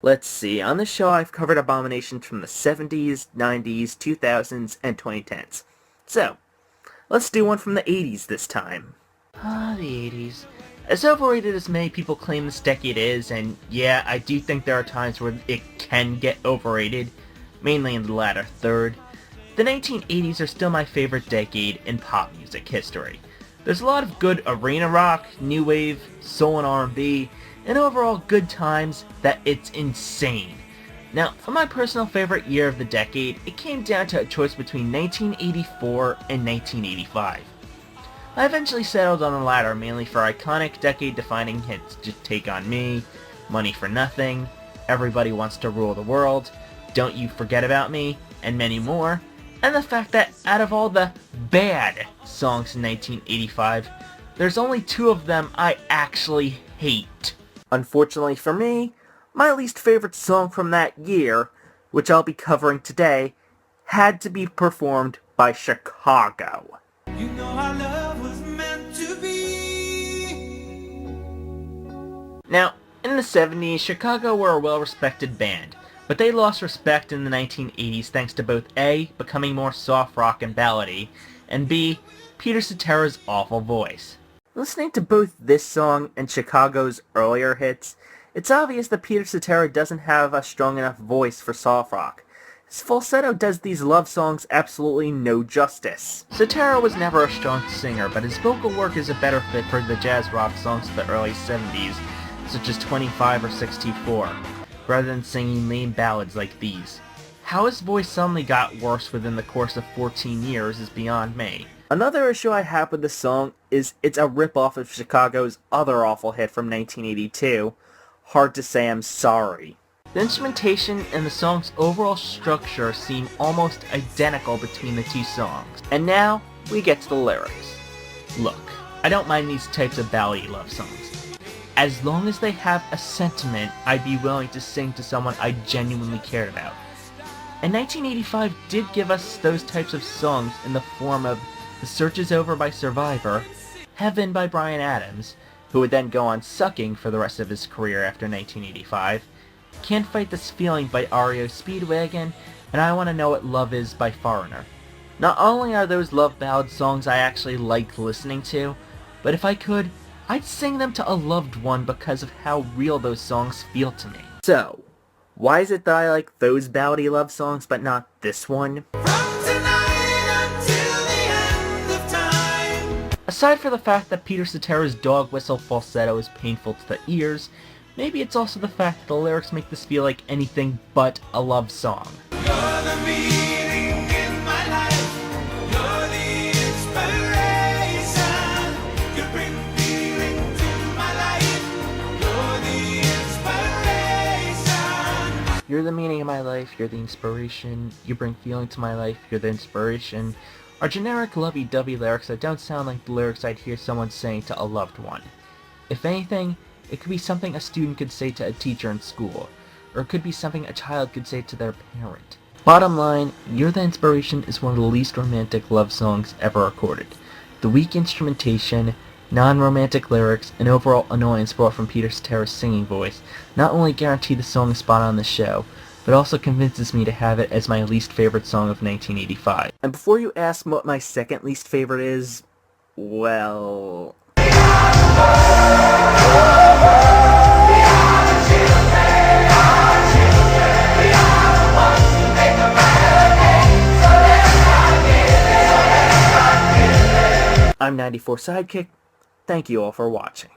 Let's see, on this show I've covered Abominations from the 70s, 90s, 2000s, and 2010s. So, let's do one from the 80s this time. The 80s. As overrated as many people claim this decade is, and yeah, I do think there are times where it can get overrated, mainly in the latter third, the 1980s are still my favorite decade in pop music history. There's a lot of good arena rock, new wave, soul and R&B, and overall good times that it's insane. Now, for my personal favorite year of the decade, it came down to a choice between 1984 and 1985. I eventually settled on the latter mainly for iconic decade-defining hits Just Take On Me, Money for Nothing, Everybody Wants to Rule the World, Don't You Forget About Me, and many more, and the fact that out of all the bad songs in 1985, there's only two of them I actually hate. Unfortunately for me, my least favorite song from that year, which I'll be covering today, had to be performed by Chicago. You know our love was meant to be. Now, in the 70s, Chicago were a well-respected band, but they lost respect in the 1980s thanks to both A, becoming more soft rock and ballady, and B, Peter Cetera's awful voice. Listening to both this song and Chicago's earlier hits, it's obvious that Peter Cetera doesn't have a strong enough voice for soft rock. His falsetto does these love songs absolutely no justice. Cetera was never a strong singer, but his vocal work is a better fit for the jazz rock songs of the early 70s, such as 25 or 64, rather than singing lame ballads like these. How his voice suddenly got worse within the course of 14 years is beyond me. Another issue I have with this song is it's a rip-off of Chicago's other awful hit from 1982, Hard to Say I'm Sorry. The instrumentation and the song's overall structure seem almost identical between the two songs. And now, we get to the lyrics. Look, I don't mind these types of ballady love songs. As long as they have a sentiment, I'd be willing to sing to someone I genuinely cared about. And 1985 did give us those types of songs in the form of The Search Is Over by Survivor, Heaven by Bryan Adams, who would then go on sucking for the rest of his career after 1985, Can't Fight This Feeling by REO Speedwagon, and I Wanna Know What Love Is by Foreigner. Not only are those love ballad songs I actually like listening to, but if I could, I'd sing them to a loved one because of how real those songs feel to me. So, why is it that I like those ballady love songs but not this one? Aside from the fact that Peter Cetera's dog whistle falsetto is painful to the ears, maybe it's also the fact that the lyrics make this feel like anything but a love song. You're the meaning in my life. You're the inspiration. You bring feeling to my life. You're the inspiration. You're the meaning of my life, you're the inspiration, you bring feeling to my life, you're the inspiration, are generic lovey-dovey lyrics that don't sound like the lyrics I'd hear someone saying to a loved one. If anything, it could be something a student could say to a teacher in school, or it could be something a child could say to their parent. Bottom line, You're the Inspiration is one of the least romantic love songs ever recorded. The weak instrumentation, non-romantic lyrics, and overall annoyance brought from Peter Cetera's singing voice not only guarantee the song a spot on the show, but also convinces me to have it as my least favorite song of 1985. And before you ask what my second least favorite is, well... I'm 94 Sidekick. Thank you all for watching.